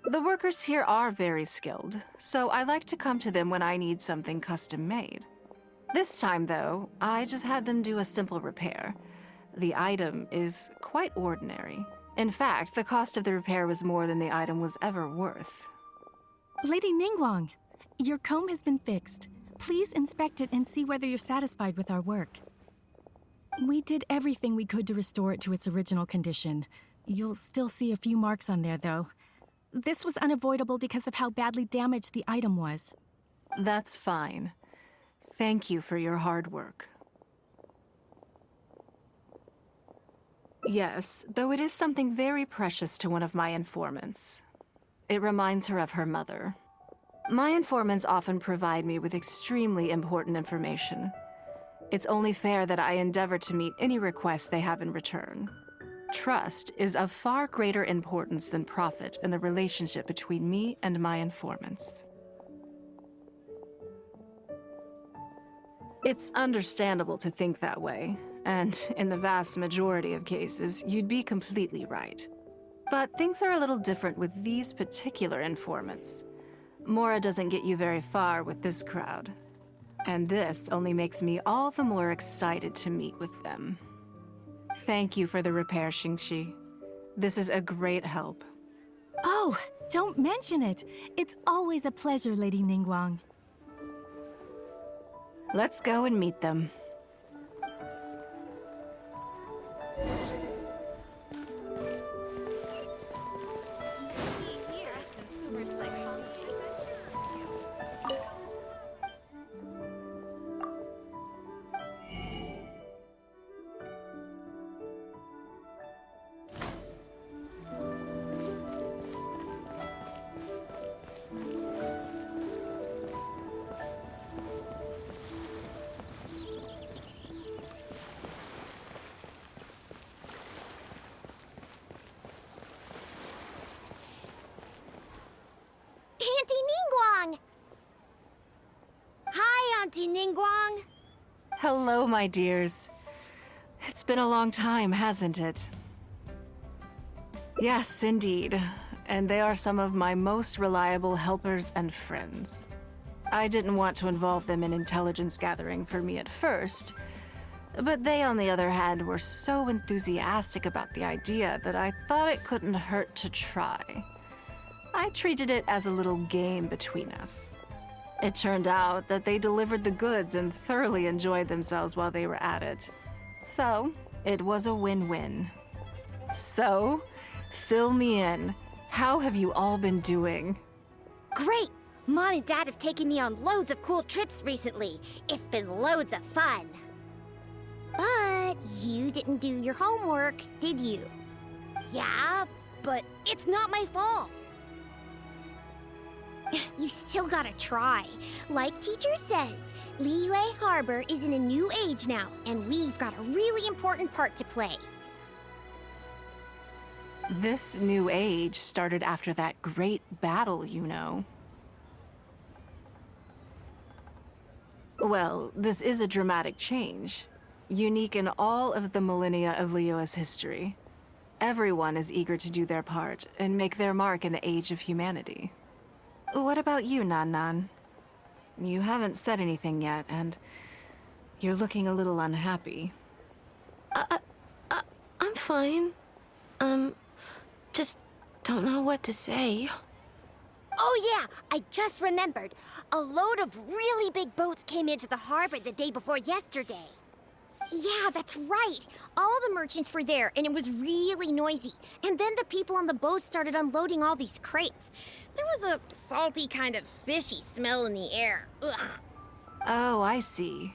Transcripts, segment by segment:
The workers here are very skilled, so I like to come to them when I need something custom made. This time, though, I just had them do a simple repair. The item is quite ordinary. In fact, the cost of the repair was more than the item was ever worth. Lady Ningguang, your comb has been fixed. Please inspect it and see whether you're satisfied with our work. We did everything we could to restore it to its original condition. You'll still see a few marks on there, though. This was unavoidable because of how badly damaged the item was. That's fine. Thank you for your hard work. Yes, though it is something very precious to one of my informants. It reminds her of her mother. My informants often provide me with extremely important information. It's only fair that I endeavor to meet any requests they have in return. Trust is of far greater importance than profit in the relationship between me and my informants. It's understandable to think that way, and in the vast majority of cases, you'd be completely right. But things are a little different with these particular informants. Mora doesn't get you very far with this crowd. And this only makes me all the more excited to meet with them. Thank you for the repair, Xingqi. This is a great help. Oh, don't mention it. It's always a pleasure, Lady Ningguang. Let's go and meet them. Auntie Ningguang! Hello, my dears. It's been a long time, hasn't it? Yes, indeed. And they are some of my most reliable helpers and friends. I didn't want to involve them in intelligence gathering for me at first, but they, on the other hand, were so enthusiastic about the idea that I thought it couldn't hurt to try. I treated it as a little game between us. It turned out that they delivered the goods and thoroughly enjoyed themselves while they were at it. So, it was a win-win. So, fill me in. How have you all been doing? Great! Mom and Dad have taken me on loads of cool trips recently. It's been loads of fun. But you didn't do your homework, did you? Yeah, but it's not my fault. You still gotta try. Like teacher says, Liyue Harbor is in a new age now, and we've got a really important part to play. This new age started after that great battle, you know. Well, this is a dramatic change, unique in all of the millennia of Liyue's history. Everyone is eager to do their part and make their mark in the age of humanity. What about you, Nan? You haven't said anything yet, and you're looking a little unhappy. I'm fine. Just don't know what to say. Oh yeah, I just remembered. A load of really big boats came into the harbor the day before yesterday. Yeah, that's right. All the merchants were there, and it was really noisy. And then the people on the boat started unloading all these crates. There was a salty kind of fishy smell in the air. Ugh. Oh, I see.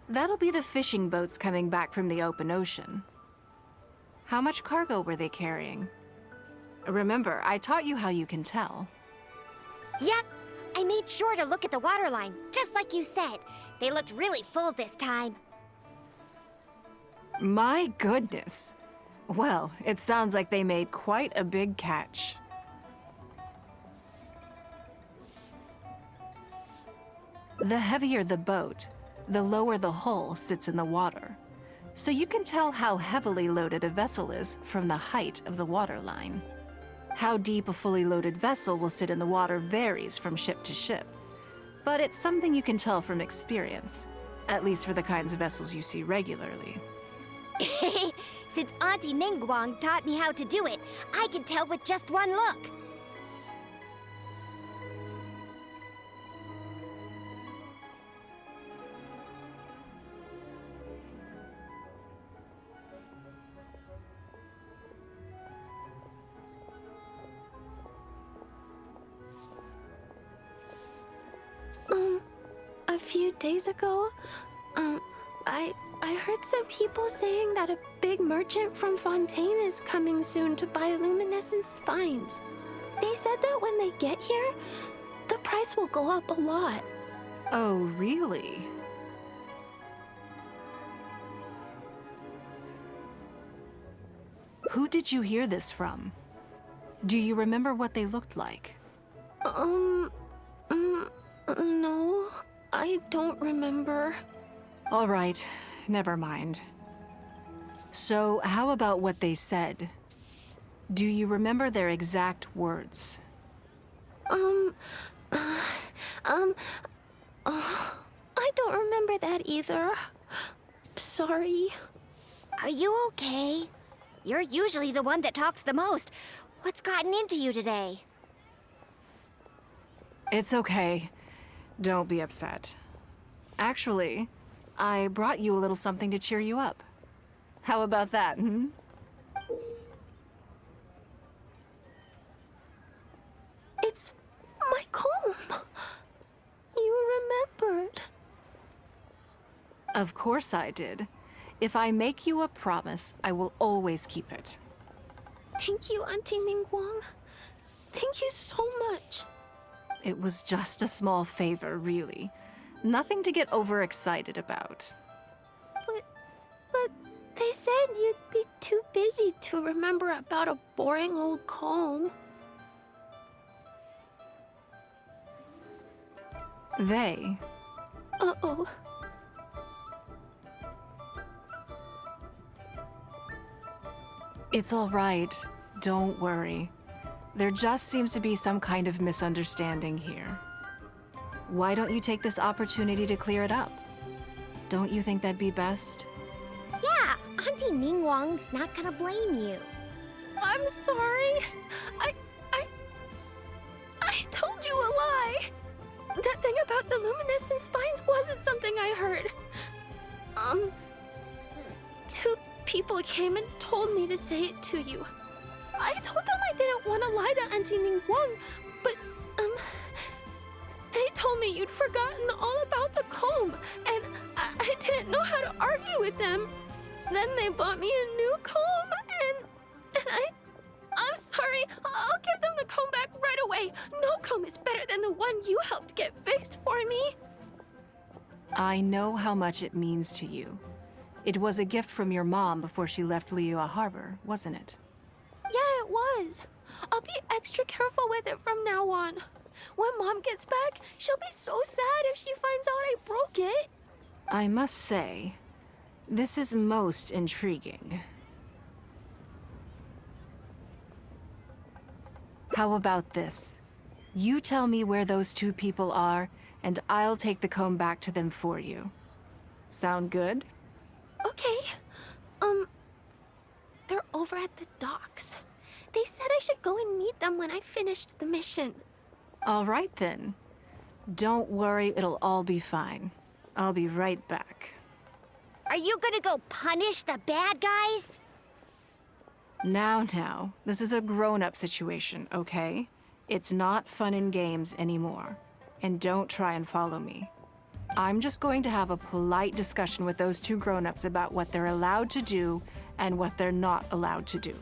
That'll be the fishing boats coming back from the open ocean. How much cargo were they carrying? Remember, I taught you how you can tell. Yep, I made sure to look at the waterline, just like you said. They looked really full this time. My goodness. Well, it sounds like they made quite a big catch. The heavier the boat, the lower the hull sits in the water. So you can tell how heavily loaded a vessel is from the height of the waterline. How deep a fully loaded vessel will sit in the water varies from ship to ship, but it's something you can tell from experience, at least for the kinds of vessels you see regularly. Since Auntie Ningguang taught me how to do it, I can tell with just one look. A few days ago, I heard some people saying that a big merchant from Fontaine is coming soon to buy luminescent spines. They said that when they get here, the price will go up a lot. Oh, really? Who did you hear this from? Do you remember what they looked like? No, I don't remember. All right, never mind. So, how about what they said? Do you remember their exact words? I don't remember that either. Sorry. Are you okay? You're usually the one that talks the most. What's gotten into you today? It's okay. Don't be upset. Actually, I brought you a little something to cheer you up. How about that, hmm? It's my comb. You remembered. Of course I did. If I make you a promise, I will always keep it. Thank you, Auntie Ningguang. Thank you so much. It was just a small favor, really. Nothing to get overexcited about. But they said you'd be too busy to remember about a boring old comb. They? Uh-oh. It's all right. Don't worry. There just seems to be some kind of misunderstanding here. Why don't you take this opportunity to clear it up? Don't you think that'd be best? Yeah, Auntie Ningguang's not gonna blame you. I'm sorry. I told you a lie. That thing about the luminescent spines wasn't something I heard. Two people came and told me to say it to you. I told them I didn't want to lie to Auntie Ningguang, but, they told me you'd forgotten all about the comb, and I didn't know how to argue with them. Then they bought me a new comb, and I'm sorry. I'll give them the comb back right away. No comb is better than the one you helped get fixed for me. I know how much it means to you. It was a gift from your mom before she left Liyue Harbor, wasn't it? Yeah, it was. I'll be extra careful with it from now on. When Mom gets back, she'll be so sad if she finds out I broke it. I must say, this is most intriguing. How about this? You tell me where those two people are, and I'll take the comb back to them for you. Sound good? Okay. They're over at the docks. They said I should go and meet them when I finished the mission. All right, then. Don't worry, it'll all be fine. I'll be right back. Are you gonna go punish the bad guys? Now, this is a grown-up situation, okay? It's not fun and games anymore. And don't try and follow me. I'm just going to have a polite discussion with those two grown-ups about what they're allowed to do and what they're not allowed to do.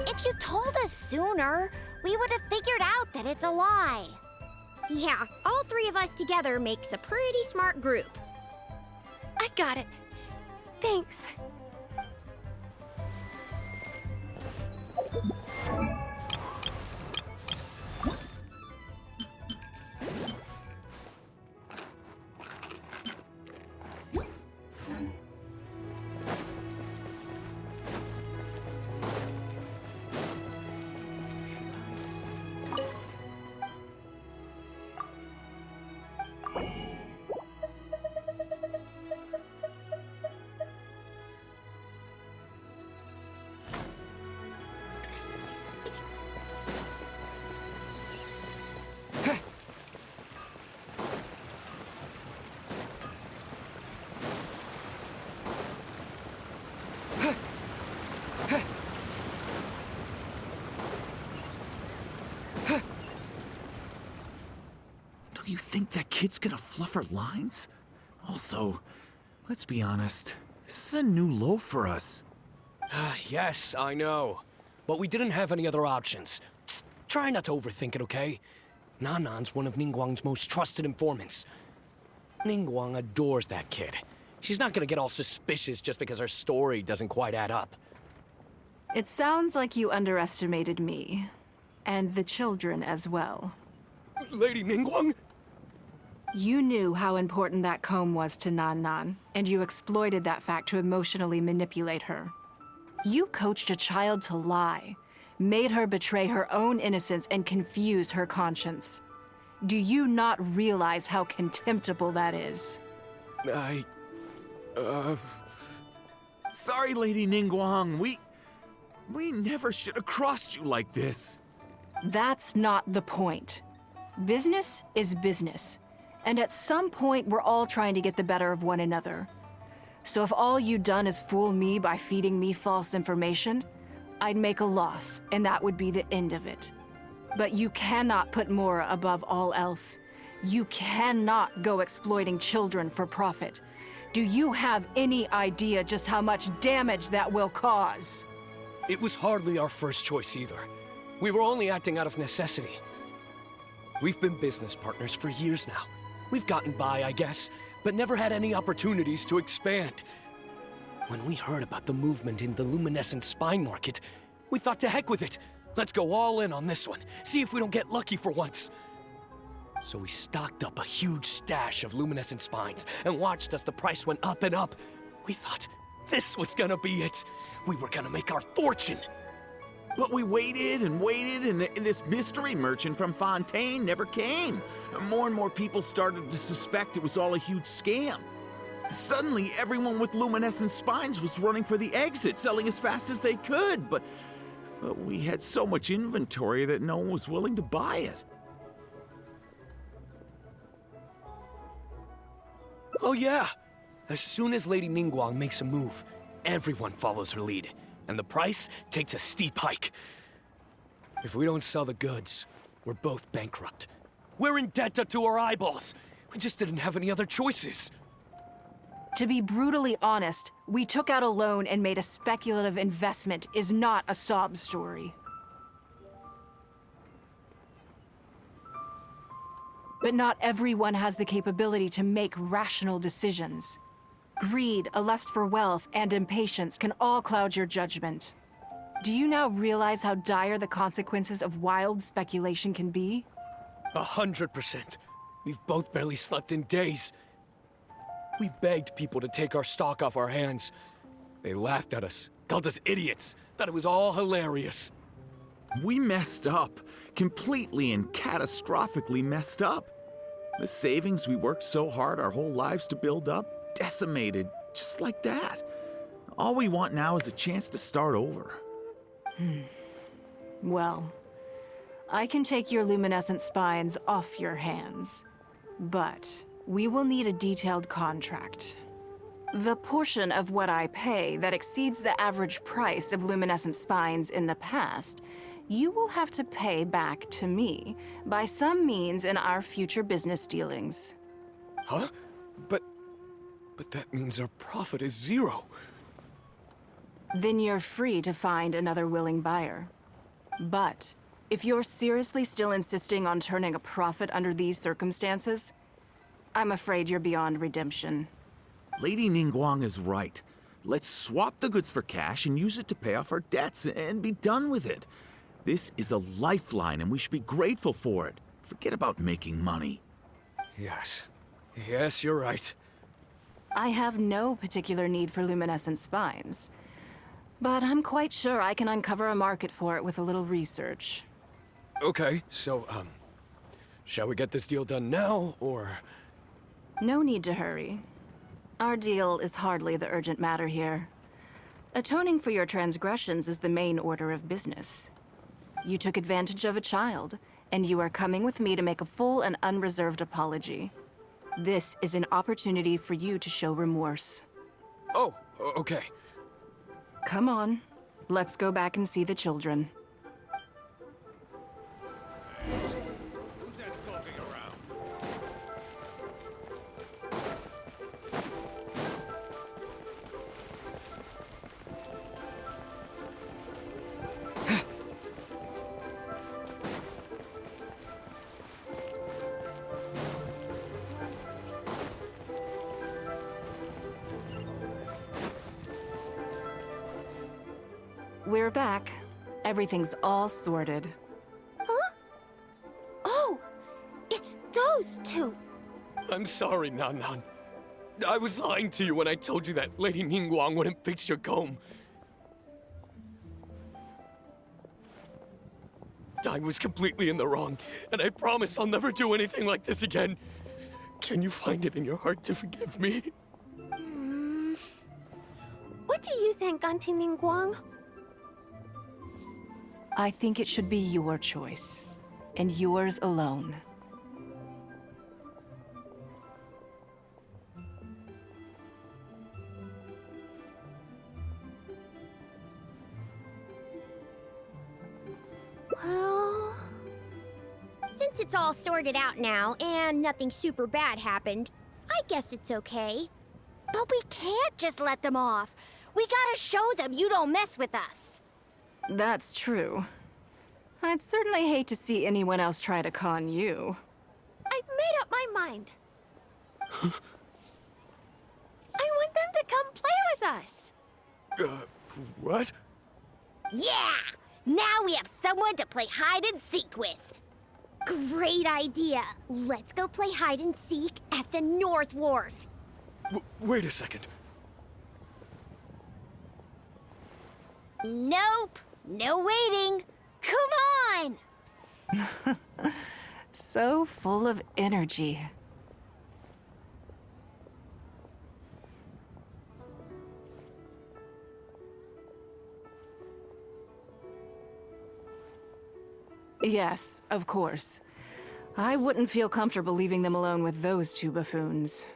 If you told us sooner, we would have figured out that it's a lie. Yeah, all three of us together makes a pretty smart group. I got it. Thanks. you think that kid's gonna fluff her lines? Also, let's be honest, this is a new low for us. Yes, I know. But we didn't have any other options. Just try not to overthink it, okay? Nanan's one of Ningguang's most trusted informants. Ningguang adores that kid. She's not gonna get all suspicious just because her story doesn't quite add up. It sounds like you underestimated me. And the children as well. Lady Ningguang? You knew how important that comb was to Nan Nan, and you exploited that fact to emotionally manipulate her. You coached a child to lie, made her betray her own innocence and confuse her conscience. Do you not realize how contemptible that is? Sorry, Lady Ningguang. We never should have crossed you like this. That's not the point. Business is business. And at some point, we're all trying to get the better of one another. So if all you've done is fool me by feeding me false information, I'd make a loss, and that would be the end of it. But you cannot put Mora above all else. You cannot go exploiting children for profit. Do you have any idea just how much damage that will cause? It was hardly our first choice either. We were only acting out of necessity. We've been business partners for years now. We've gotten by, I guess, but never had any opportunities to expand. When we heard about the movement in the luminescent spine market, we thought to heck with it. Let's go all in on this one, see if we don't get lucky for once. So we stocked up a huge stash of luminescent spines and watched as the price went up and up. We thought this was gonna be it. We were gonna make our fortune. But we waited and waited, and this mystery merchant from Fontaine never came. More and more people started to suspect it was all a huge scam. Suddenly, everyone with luminescent spines was running for the exit, selling as fast as they could, but we had so much inventory that no one was willing to buy it. Oh yeah! As soon as Lady Ningguang makes a move, everyone follows her lead, and the price takes a steep hike. If we don't sell the goods, we're both bankrupt. We're in debt up to our eyeballs. We just didn't have any other choices. To be brutally honest, we took out a loan and made a speculative investment is not a sob story. But not everyone has the capability to make rational decisions. Greed, a lust for wealth, and impatience can all cloud your judgment. Do you now realize how dire the consequences of wild speculation can be? 100%. We've both barely slept in days. We begged people to take our stock off our hands. They laughed at us, called us idiots, thought it was all hilarious. We messed up. Completely and catastrophically messed up. The savings we worked so hard our whole lives to build up, decimated, just like that. All we want now is a chance to start over. Well, I can take your luminescent spines off your hands, but we will need a detailed contract. The portion of what I pay that exceeds the average price of luminescent spines in the past, you will have to pay back to me by some means in our future business dealings. Huh? But that means our profit is zero. Then you're free to find another willing buyer. But if you're seriously still insisting on turning a profit under these circumstances, I'm afraid you're beyond redemption. Lady Ningguang is right. Let's swap the goods for cash and use it to pay off our debts and be done with it. This is a lifeline and we should be grateful for it. Forget about making money. Yes. Yes, you're right. I have no particular need for luminescent spines, but I'm quite sure I can uncover a market for it with a little research. Okay, so, shall we get this deal done now, or...? No need to hurry. Our deal is hardly the urgent matter here. Atoning for your transgressions is the main order of business. You took advantage of a child, and you are coming with me to make a full and unreserved apology. This is an opportunity for you to show remorse. Oh, okay. Come on, let's go back and see the children. Who's that skulking around? We're back. Everything's all sorted. Huh? Oh, it's those two. I'm sorry, Nan Nan. I was lying to you when I told you that Lady Ningguang wouldn't fix your comb. I was completely in the wrong, and I promise I'll never do anything like this again. Can you find it in your heart to forgive me? What do you think, Auntie Ningguang? I think it should be your choice, and yours alone. Well, since it's all sorted out now and nothing super bad happened, I guess it's okay. But we can't just let them off. We gotta show them you don't mess with us. That's true. I'd certainly hate to see anyone else try to con you. I've made up my mind. I want them to come play with us. What? Yeah! Now we have someone to play hide and seek with. Great idea. Let's go play hide and seek at the North Wharf. Wait a second. Nope. No waiting. Come on! So full of energy. Yes, of course. I wouldn't feel comfortable leaving them alone with those two buffoons.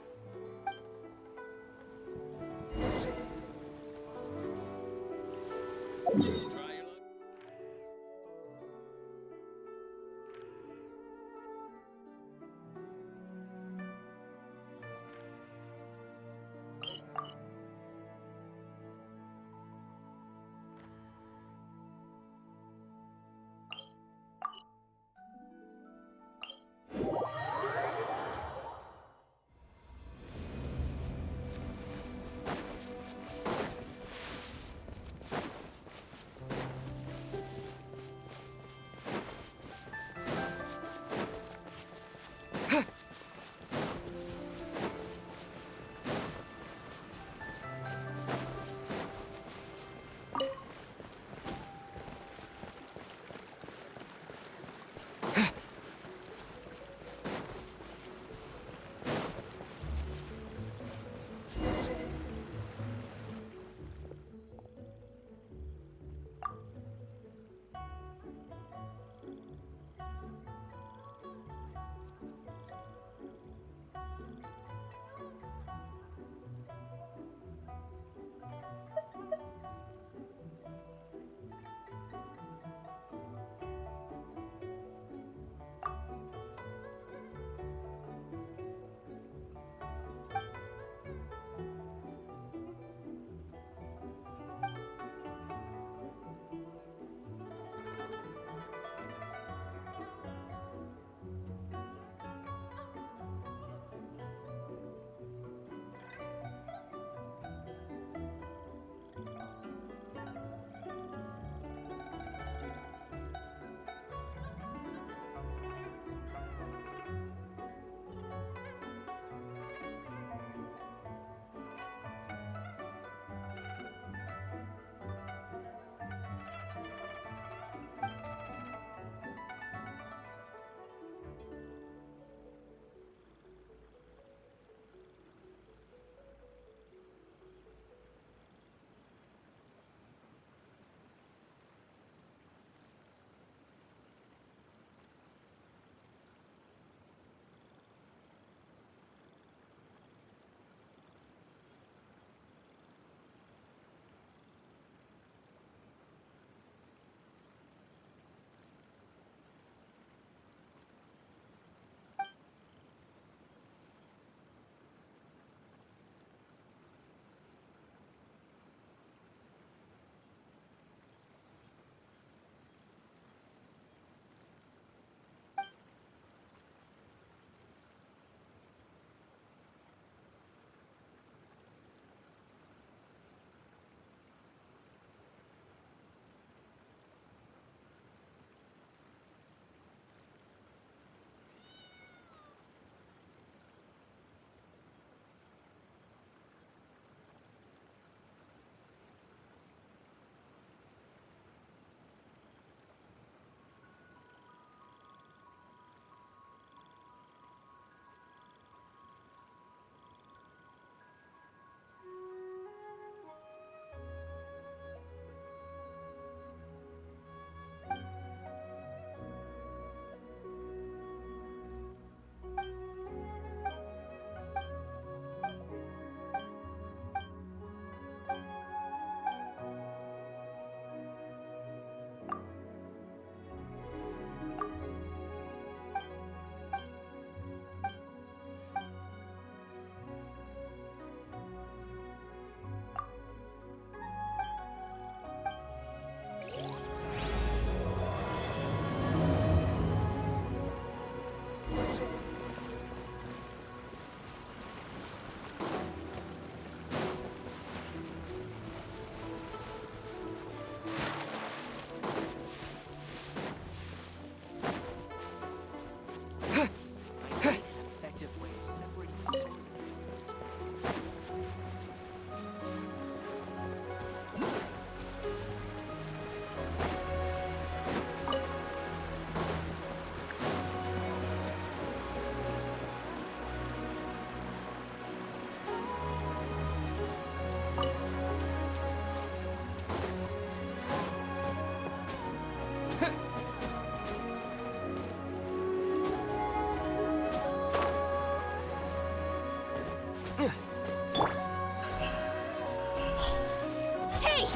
Wait!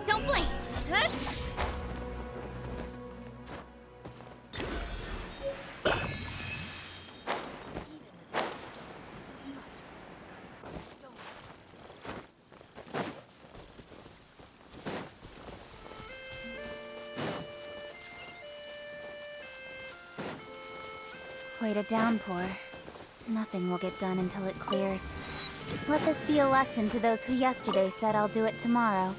Don't blink! Huh? Wait a downpour. Nothing will get done until it clears. Let this be a lesson to those who yesterday said I'll do it tomorrow.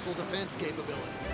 coastal defense capabilities.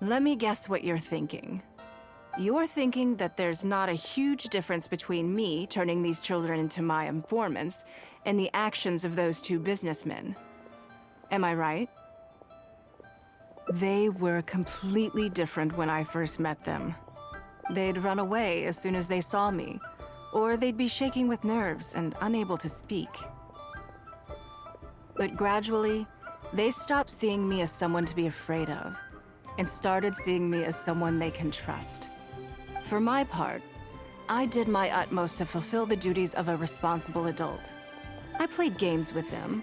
Let me guess what you're thinking. You're thinking that there's not a huge difference between me turning these children into my informants and the actions of those two businessmen. Am I right? They were completely different when I first met them. They'd run away as soon as they saw me, or they'd be shaking with nerves and unable to speak. But gradually, they stopped seeing me as someone to be afraid of, and started seeing me as someone they can trust. For my part, I did my utmost to fulfill the duties of a responsible adult. I played games with them,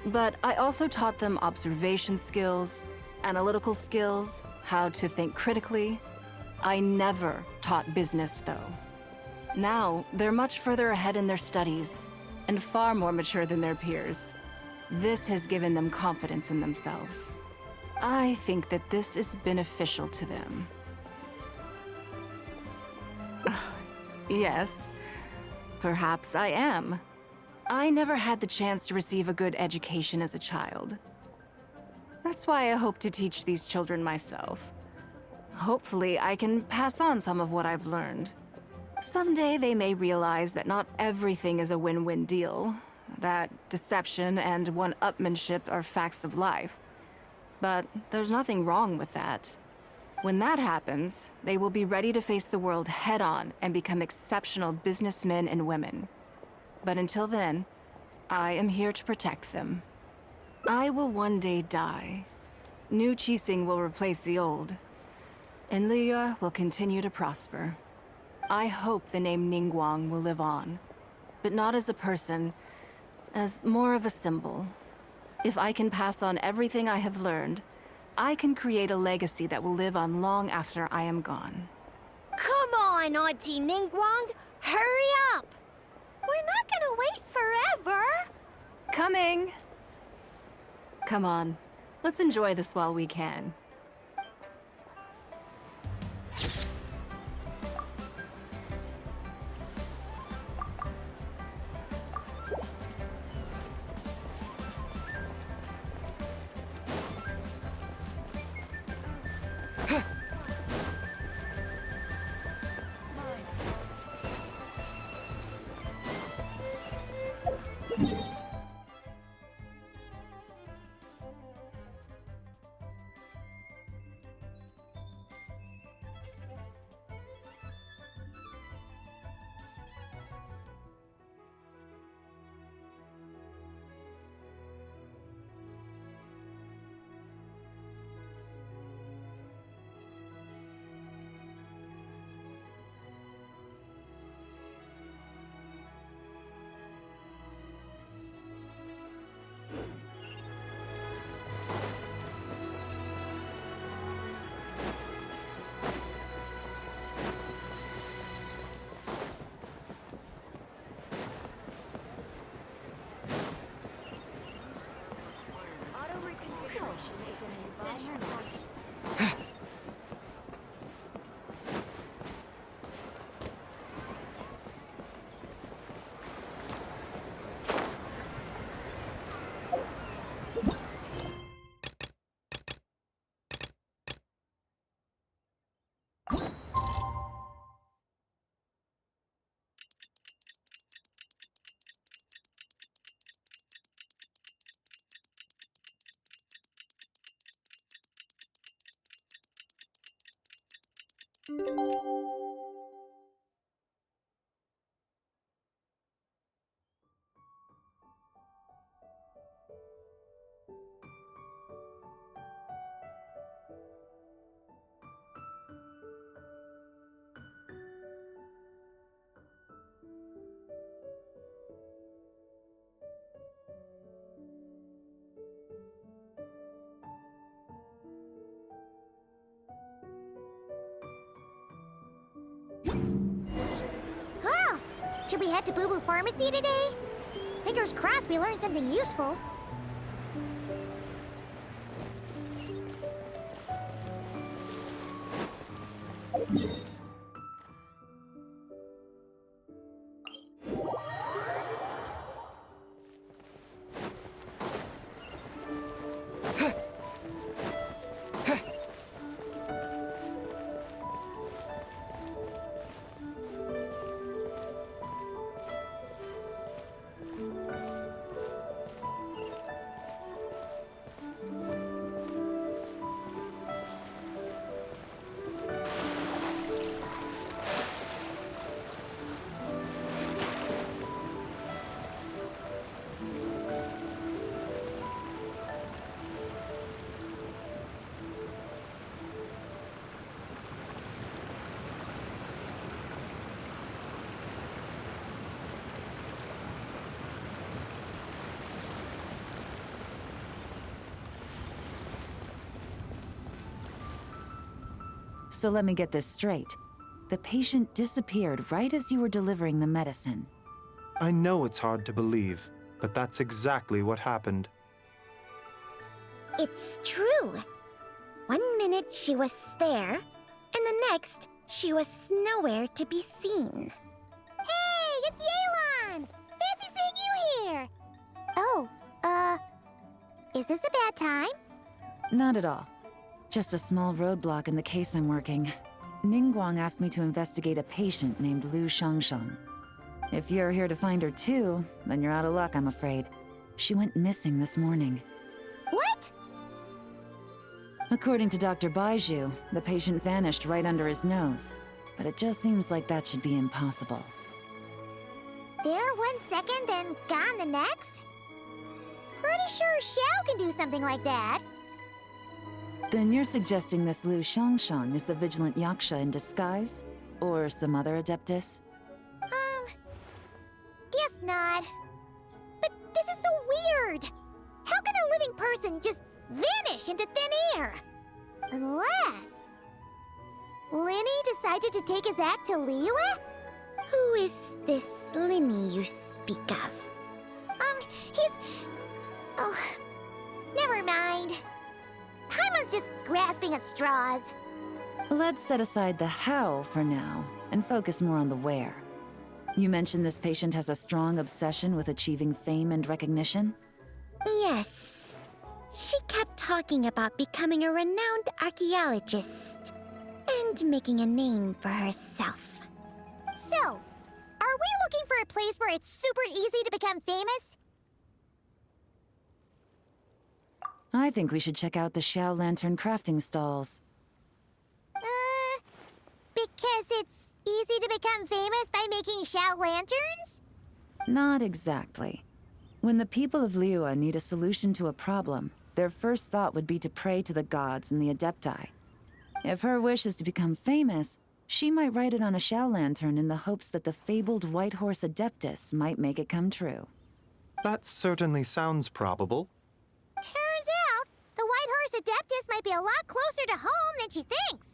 but I also taught them observation skills, analytical skills, how to think critically. I never taught business, though. Now, they're much further ahead in their studies, and far more mature than their peers. This has given them confidence in themselves. I think that this is beneficial to them. Yes, perhaps I am. I never had the chance to receive a good education as a child. That's why I hope to teach these children myself. Hopefully, I can pass on some of what I've learned. Someday they may realize that not everything is a win-win deal, that deception and one-upmanship are facts of life. But there's nothing wrong with that. When that happens, they will be ready to face the world head-on and become exceptional businessmen and women. But until then, I am here to protect them. I will one day die. New Qixing will replace the old, and Liyue will continue to prosper. I hope the name Ningguang will live on, but not as a person, as more of a symbol. If I can pass on everything I have learned, I can create a legacy that will live on long after I am gone. Come on, Auntie Ningguang! Hurry up! We're not gonna wait forever! Coming! Come on, let's enjoy this while we can. Oh! Should we head to Boo Boo Pharmacy today? Fingers crossed we learned something useful. So let me get this straight. The patient disappeared right as you were delivering the medicine. I know it's hard to believe, but that's exactly what happened. It's true. 1 minute she was there, and the next she was nowhere to be seen. Hey, it's Yelan! Fancy seeing you here! Oh, is this a bad time? Not at all. Just a small roadblock in the case I'm working. Ningguang asked me to investigate a patient named Lu Shangshang. If you're here to find her too, then you're out of luck, I'm afraid. She went missing this morning. What? According to Dr. Baiju, the patient vanished right under his nose. But it just seems like that should be impossible. There 1 second and gone the next? Pretty sure Xiao can do something like that. Then you're suggesting this Lu Shangshang is the vigilant Yaksha in disguise? Or some other adeptus? Guess not. But this is so weird. How can a living person just vanish into thin air? Unless Linny decided to take his act to Liyue? Who is this Linny you speak of? He's... Oh, never mind. Paimon's just grasping at straws. Let's set aside the how for now, and focus more on the where. You mentioned this patient has a strong obsession with achieving fame and recognition? Yes. She kept talking about becoming a renowned archaeologist and making a name for herself. So, are we looking for a place where it's super easy to become famous? I think we should check out the Xiao Lantern crafting stalls. Because it's easy to become famous by making Xiao lanterns? Not exactly. When the people of Liyue need a solution to a problem, their first thought would be to pray to the gods and the Adepti. If her wish is to become famous, she might write it on a Xiao Lantern in the hopes that the fabled White Horse Adeptus might make it come true. That certainly sounds probable. Turns out, the White Horse Adeptus might be a lot closer to home than she thinks.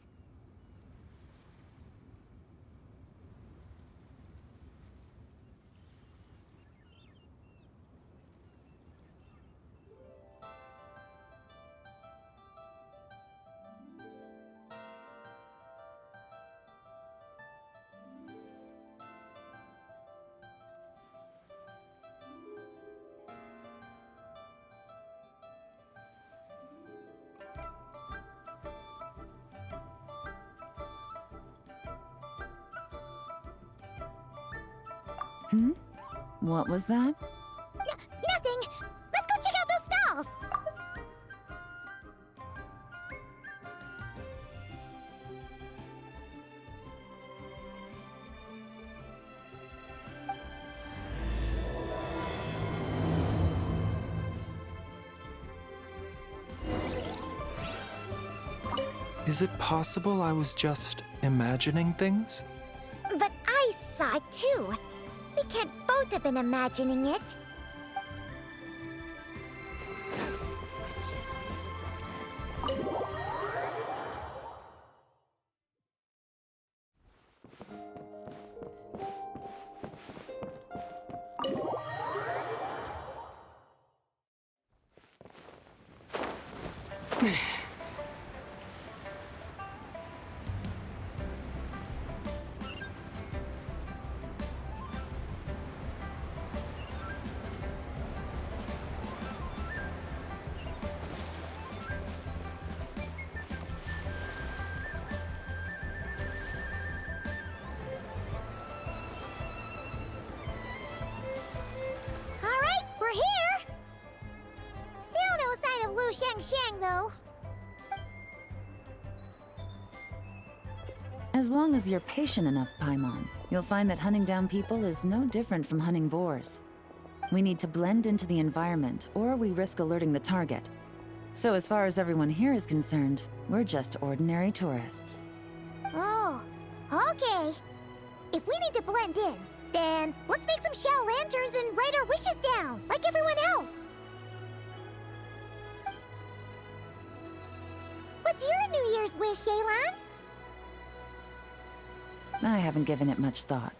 What was that? Nothing! Let's go check out those stalls! Is it possible I was just imagining things? But I saw it too. We can't both have been imagining it. Shang, though. As long as you're patient enough, Paimon, you'll find that hunting down people is no different from hunting boars. We need to blend into the environment, or we risk alerting the target. So as far as everyone here is concerned, we're just ordinary tourists. Oh, okay. If we need to blend in, then let's make some Xiao lanterns and write our wishes down, like everyone else. What's your New Year's wish, Yelan? I haven't given it much thought.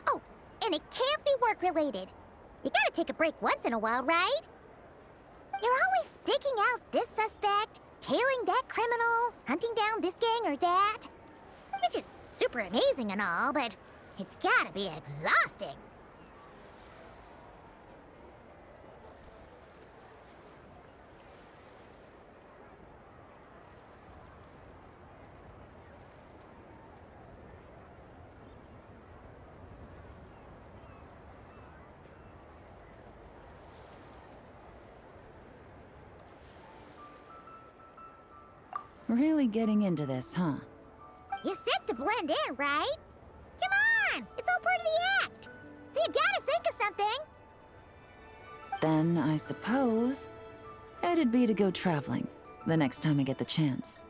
Oh, and it can't be work-related. You gotta take a break once in a while, right? You're always staking out this suspect, tailing that criminal, hunting down this gang or that. Which is super amazing and all, but it's gotta be exhausting. Really getting into this, huh? You're set to blend in, right? Come on! It's all part of the act! So you gotta think of something! Then, I suppose, it'd be to go traveling the next time I get the chance.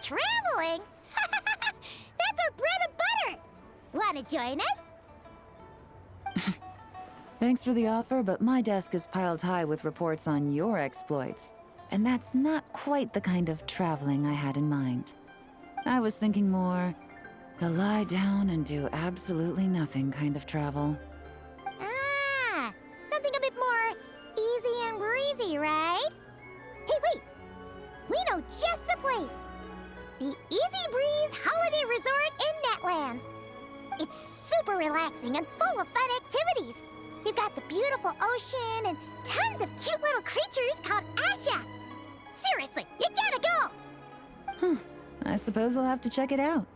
Traveling? That's our bread and butter! Wanna join us? Thanks for the offer, but my desk is piled high with reports on your exploits. And that's not quite the kind of traveling I had in mind. I was thinking more the lie down and do absolutely nothing kind of travel. Ah, something a bit more easy and breezy, right? Hey, wait! We know just the place! The Easy Breeze Holiday Resort in Netland. It's super relaxing and full of fun activities. You've got the beautiful ocean and tons of cute little creatures called Asha. Seriously, you gotta go! I suppose I'll have to check it out.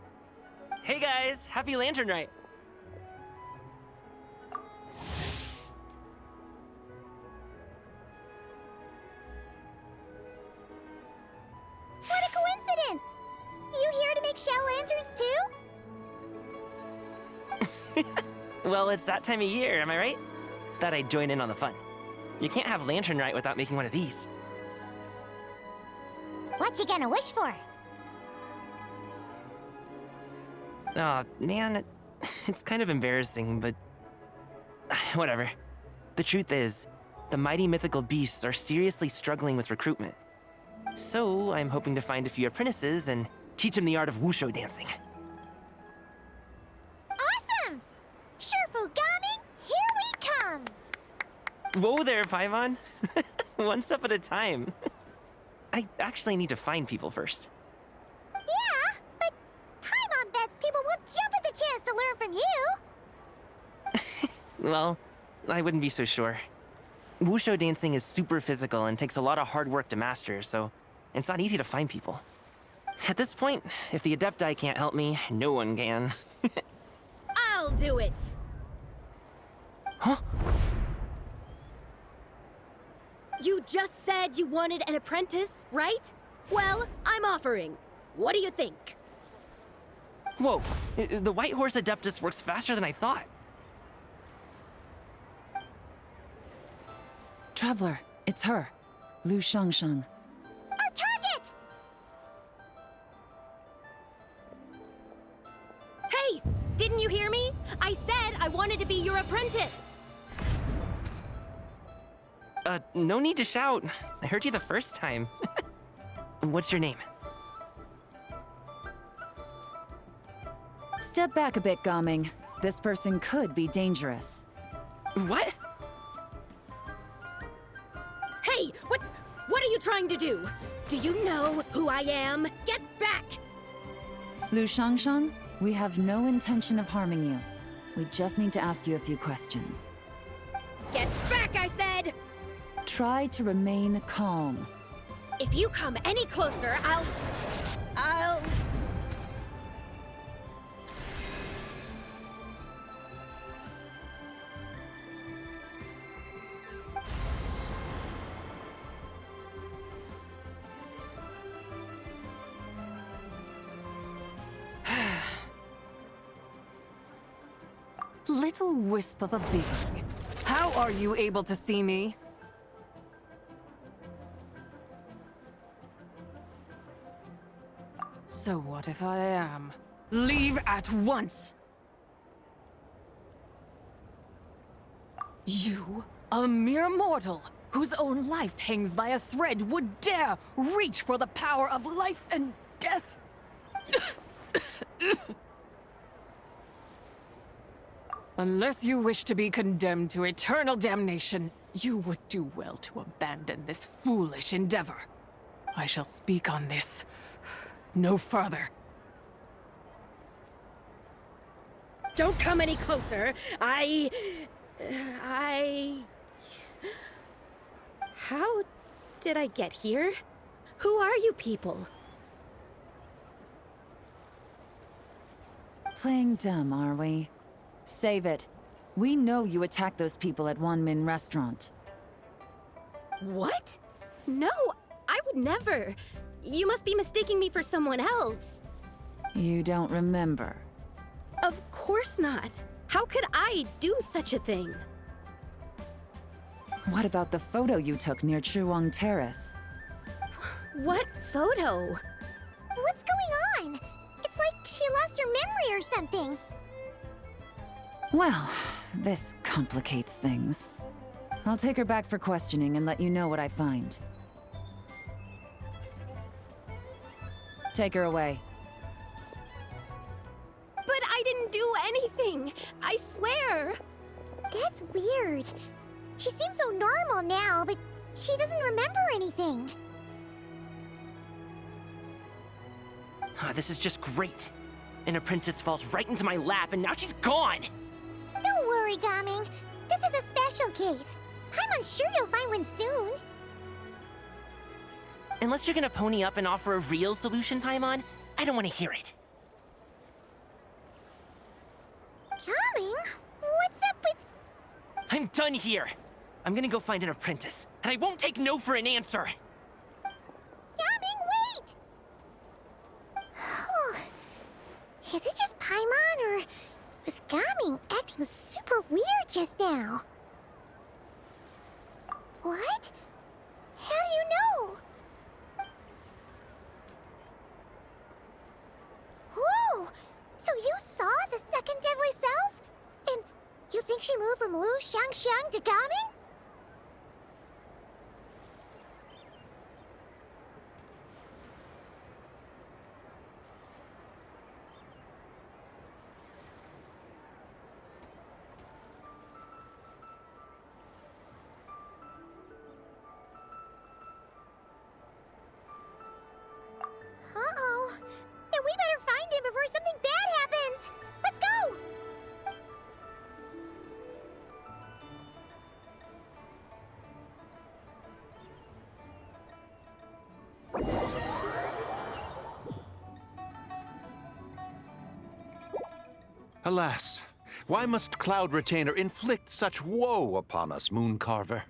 Hey guys, happy Lantern Night! What a coincidence! You here to make shell lanterns too? Well, it's that time of year, am I right? Thought I'd join in on the fun. You can't have Lantern Night without making one of these. What you gonna wish for? Aw, man, it's kind of embarrassing, but whatever. The truth is, the mighty mythical beasts are seriously struggling with recruitment. So, I'm hoping to find a few apprentices and teach them the art of wushu dancing. Awesome! Shurfugami, here we come! Whoa there, Paimon! One step at a time. I actually need to find people first. Yeah, but Paimon bets people will jump at the chance to learn from you! Well, I wouldn't be so sure. Wushu dancing is super physical and takes a lot of hard work to master, so it's not easy to find people. At this point, if the Adepti can't help me, no one can. I'll do it! Huh? You just said you wanted an apprentice, right? Well, I'm offering. What do you think? Whoa, the White Horse Adeptus works faster than I thought. Traveler, it's her. Lu Shangshang. Our target! Hey! Didn't you hear me? I said I wanted to be your apprentice! No need to shout. I heard you the first time. What's your name? Step back a bit, Gaming. This person could be dangerous. What? Hey! What are you trying to do? Do you know who I am? Get back! Lu Shangshang, we have no intention of harming you. We just need to ask you a few questions. Get back, I said! Try to remain calm. If you come any closer, I'll... Little wisp of a being. How are you able to see me? So what if I am? Leave at once! You, a mere mortal, whose own life hangs by a thread, would dare reach for the power of life and death? Unless you wish to be condemned to eternal damnation, you would do well to abandon this foolish endeavor. I shall speak on this no further. Don't come any closer. How did I get here? Who are you people? Playing dumb, are we? Save it. We know you attacked those people at Wan Min Restaurant. What? No, I would never. You must be mistaking me for someone else. You don't remember. Of course not. How could I do such a thing? What about the photo you took near Chuang Terrace? What photo? What's going on? It's like she lost her memory or something. Well, this complicates things. I'll take her back for questioning and let you know what I find. Take her away. But I didn't do anything. I swear. That's weird. She seems so normal now, but she doesn't remember anything. This is just great. An apprentice falls right into my lap, and now she's gone! Don't worry, Gaming. This is a special case. I'm sure you'll find one soon. Unless you're gonna pony up and offer a real solution, Paimon, I don't want to hear it. Gaming? What's up with... I'm done here! I'm gonna go find an apprentice, and I won't take no for an answer! Gaming, wait! Is it just Paimon, or was Gaming acting super weird just now? What? How do you know? Whoa! So you saw the second deadly self? And you think she moved from Lu Xiangxiang to Gaming? Uh-oh. Then we better find him before something bad happens. Let's go! Alas, why must Cloud Retainer inflict such woe upon us, Mooncarver?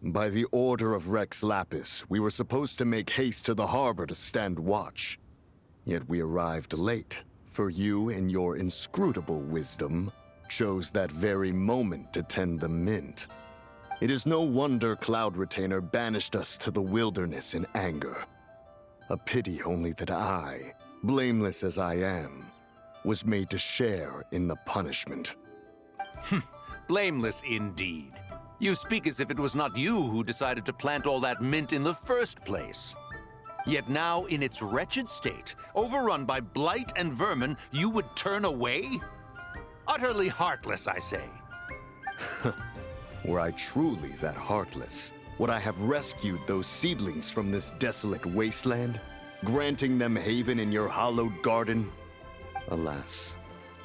By the order of Rex Lapis, we were supposed to make haste to the harbor to stand watch. Yet we arrived late, for you, in your inscrutable wisdom, chose that very moment to tend the mint. It is no wonder Cloud Retainer banished us to the wilderness in anger. A pity only that I, blameless as I am, was made to share in the punishment. Blameless indeed. You speak as if it was not you who decided to plant all that mint in the first place. Yet now, in its wretched state, overrun by blight and vermin, you would turn away? Utterly heartless, I say. Were I truly that heartless, would I have rescued those seedlings from this desolate wasteland, granting them haven in your hallowed garden? Alas,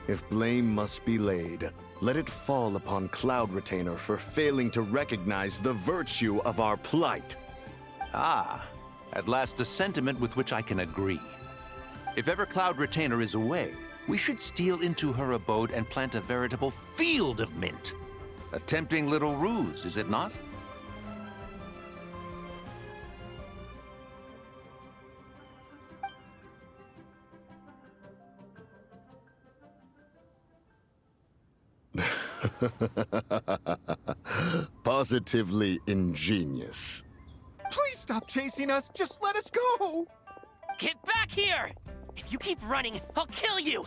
if blame must be laid, let it fall upon Cloud Retainer for failing to recognize the virtue of our plight. Ah, at last a sentiment with which I can agree. If ever Cloud Retainer is away, we should steal into her abode and plant a veritable field of mint. A tempting little ruse, is it not? Positively ingenious. Please stop chasing us. Just let us go. Get back here! If you keep running, I'll kill you!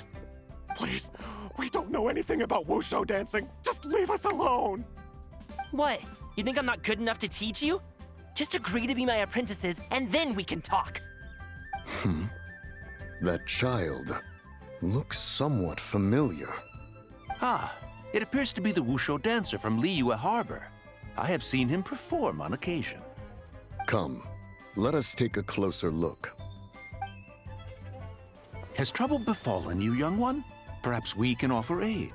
Please, we don't know anything about wushu dancing. Just leave us alone. What? You think I'm not good enough to teach you? Just agree to be my apprentices, and then we can talk. That child looks somewhat familiar. Ah, it appears to be the wushu dancer from Liyue Harbor. I have seen him perform on occasion. Come, let us take a closer look. Has trouble befallen you, young one? Perhaps we can offer aid.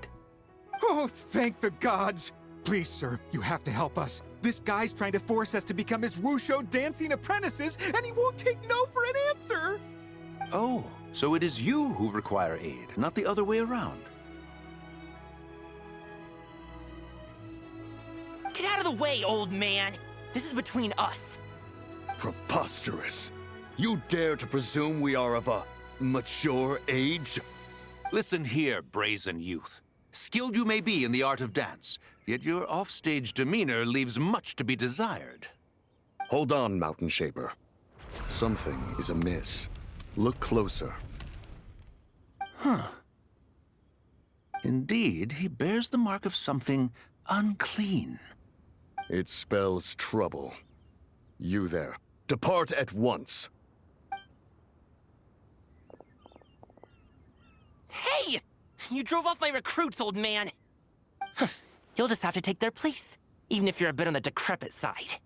Oh, thank the gods! Please, sir, you have to help us. This guy's trying to force us to become his wushu dancing apprentices, and he won't take no for an answer! Oh, so it is you who require aid, not the other way around. Get out of the way, old man! This is between us. Preposterous! You dare to presume we are of a mature age? Listen here, brazen youth. Skilled you may be in the art of dance, yet your offstage demeanor leaves much to be desired. Hold on, Mountain Shaper. Something is amiss. Look closer. Huh. Indeed, he bears the mark of something unclean. It spells trouble. You there, depart at once. Hey! You drove off my recruits, old man! You'll just have to take their place, even if you're a bit on the decrepit side.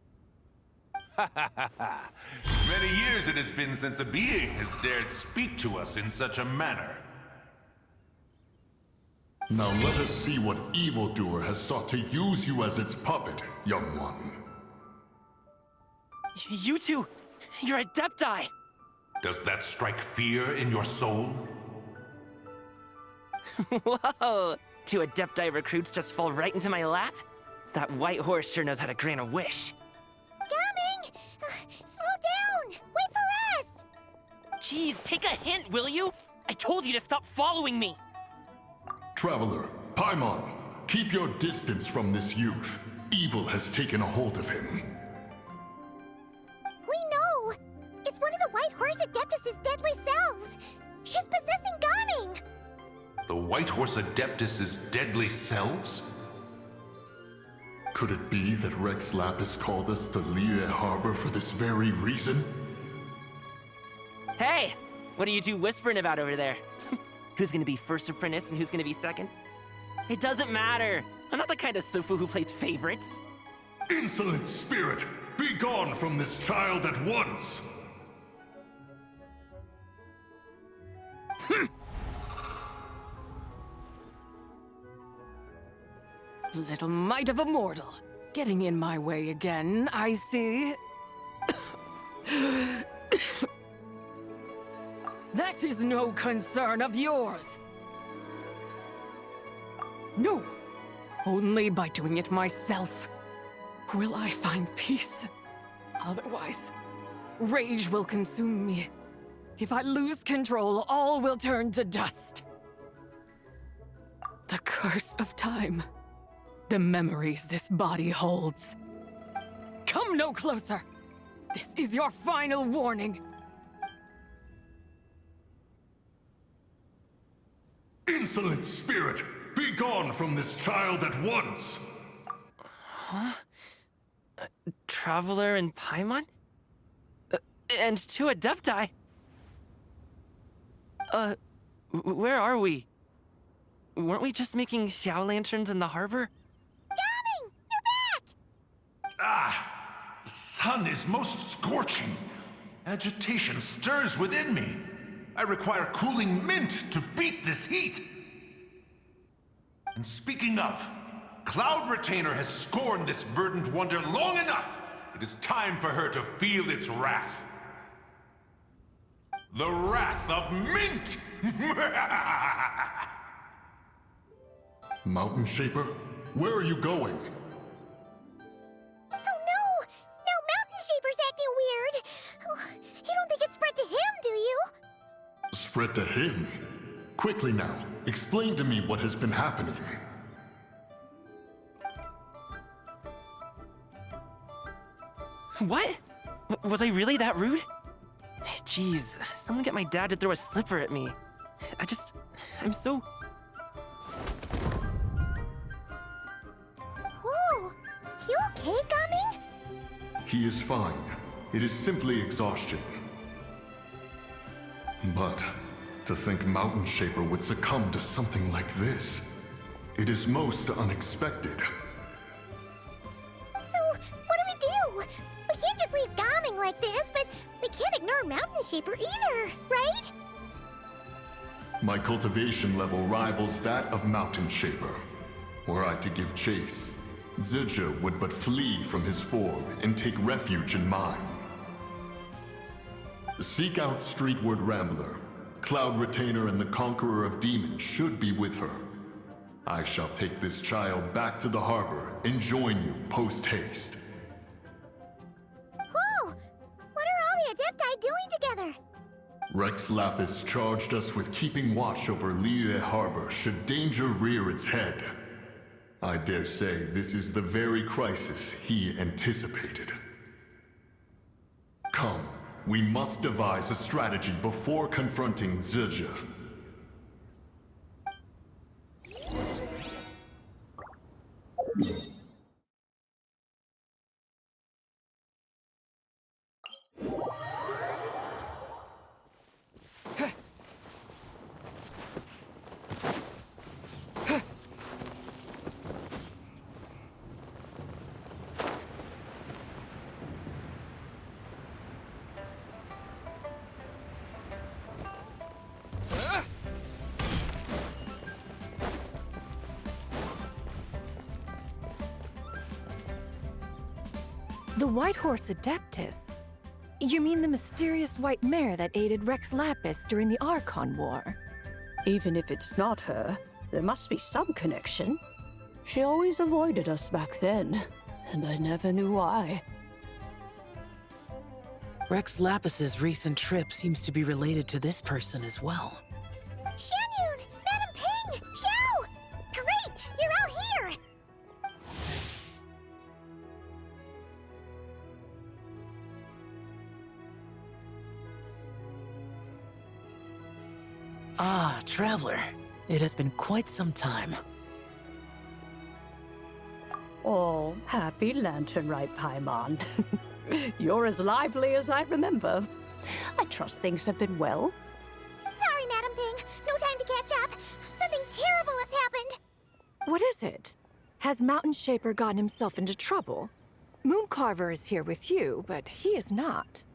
Many years it has been since a being has dared speak to us in such a manner. Now let us see what evildoer has sought to use you as its puppet, young one. You two, you're Adepti! Does that strike fear in your soul? Whoa! Two Adepti recruits just fall right into my lap? That white horse sure knows how to grant a wish. Coming! Slow down! Wait for us! Jeez, take a hint, will you? I told you to stop following me! Traveler, Paimon, keep your distance from this youth. Evil has taken a hold of him. We know! It's one of the White Horse Adeptus' deadly selves! She's possessing Gaming! The White Horse Adeptus' deadly selves? Could it be that Rex Lapis called us to Liyue Harbor for this very reason? Hey! What are you two whispering about over there? Who's gonna be first apprentice and who's gonna be second? It doesn't matter! I'm not the kind of Sufu who plays favorites. Insolent spirit! Be gone from this child at once! Little mite of a mortal. Getting in my way again, I see. That is no concern of yours. No, only by doing it myself will I find peace. Otherwise, rage will consume me. If I lose control, all will turn to dust. The curse of time. The memories this body holds. Come no closer! This is your final warning! Insolent spirit! Be gone from this child at once! Huh? Traveler and Paimon? And two Adepti? Where are we? Weren't we just making Xiao lanterns in the harbor? Gaming! You're back! Ah! The sun is most scorching. Agitation stirs within me. I require cooling mint to beat this heat. And speaking of, Cloud Retainer has scorned this verdant wonder long enough. It is time for her to feel its wrath. The wrath of mint! Mountain Shaper, where are you going? Oh no! Now Mountain Shaper's acting weird! Oh, you don't think it spread to him, do you? Spread to him? Quickly now, explain to me what has been happening. What? Was I really that rude? Jeez, someone get my dad to throw a slipper at me. I'm so You okay, Gaming? He is fine. It is simply exhaustion. But to think Mountain Shaper would succumb to something like this, it is most unexpected. So, what do? We can't just leave Gaming like this, but we can't ignore Mountain Shaper either, right? My cultivation level rivals that of Mountain Shaper. Were I to give chase, Zizha would but flee from his form and take refuge in mine. Seek out Streetward Rambler. Cloud Retainer and the Conqueror of Demons should be with her. I shall take this child back to the harbor and join you post-haste. Whoa! What are all the Adepti doing together? Rex Lapis charged us with keeping watch over Liyue Harbor should danger rear its head. I dare say this is the very crisis he anticipated. Come, we must devise a strategy before confronting Zizha. The White Horse Adeptus? You mean the mysterious white mare that aided Rex Lapis during the Archon War? Even if it's not her, there must be some connection. She always avoided us back then, and I never knew why. Rex Lapis's recent trip seems to be related to this person as well. Xianyun! Madam Ping! Xiao! Great! You're out here! Ah, Traveler. It has been quite some time. Oh, happy lantern right, Paimon. You're as lively as I remember. I trust things have been well. Sorry, Madam Ping. No time to catch up. Something terrible has happened. What is it? Has Mountain Shaper gotten himself into trouble? Mooncarver is here with you, but he is not.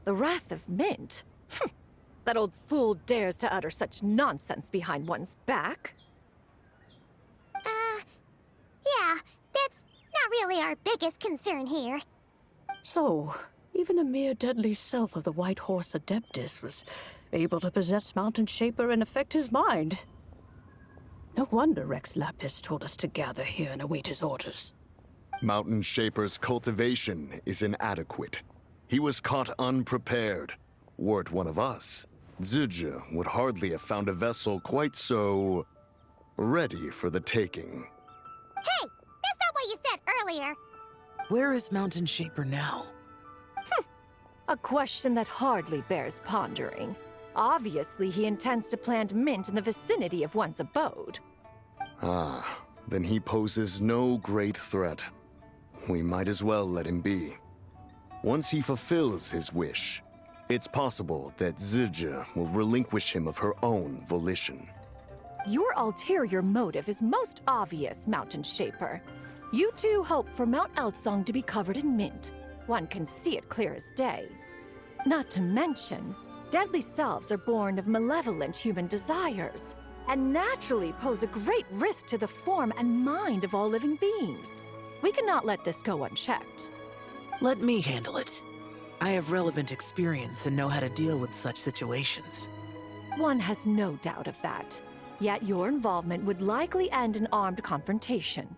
The Wrath of Mint? That old fool dares to utter such nonsense behind one's back. Yeah, that's not really our biggest concern here. So, even a mere deadly self of the White Horse Adeptus was able to possess Mountain Shaper and affect his mind. No wonder Rex Lapis told us to gather here and await his orders. Mountain Shaper's cultivation is inadequate. He was caught unprepared. Were it one of us, Zizha would hardly have found a vessel quite so ready for the taking. Hey, that's not what you said earlier. Where is Mountain Shaper now? A question that hardly bears pondering. Obviously, he intends to plant mint in the vicinity of one's abode. Ah, then he poses no great threat. We might as well let him be. Once he fulfills his wish, it's possible that Zizha will relinquish him of her own volition. Your ulterior motive is most obvious, Mountain Shaper. You two hope for Mount Outsong to be covered in mint. One can see it clear as day. Not to mention, deadly selves are born of malevolent human desires, and naturally pose a great risk to the form and mind of all living beings. We cannot let this go unchecked. Let me handle it. I have relevant experience and know how to deal with such situations. One has no doubt of that. Yet your involvement would likely end in armed confrontation.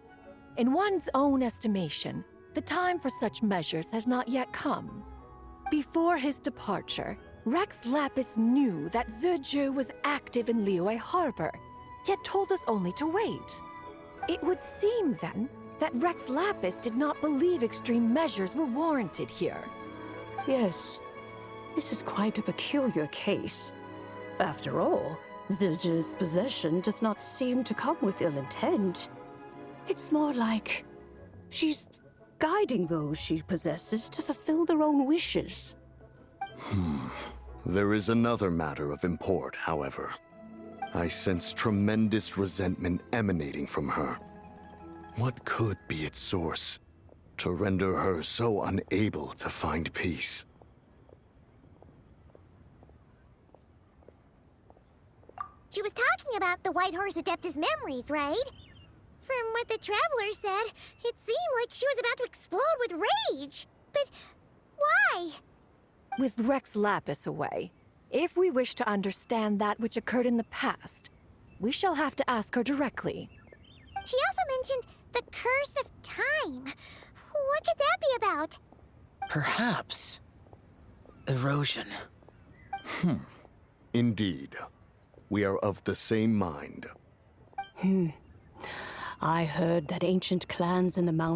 In one's own estimation, the time for such measures has not yet come. Before his departure, Rex Lapis knew that Zizha was active in Liyue Harbor, yet told us only to wait. It would seem, then, that Rex Lapis did not believe extreme measures were warranted here. Yes, this is quite a peculiar case. After all, Zildjian's possession does not seem to come with ill intent. It's more like she's guiding those she possesses to fulfill their own wishes. There is another matter of import, however. I sense tremendous resentment emanating from her. What could be its source to render her so unable to find peace? She was talking about the White Horse Adeptus memories, right? From what the Traveler said, it seemed like she was about to explode with rage. But why? With Rex Lapis away, if we wish to understand that which occurred in the past, we shall have to ask her directly. She also mentioned the Curse of Time. What could that be about? Perhaps. Erosion. Indeed. We are of the same mind. I heard that ancient clans in the mountains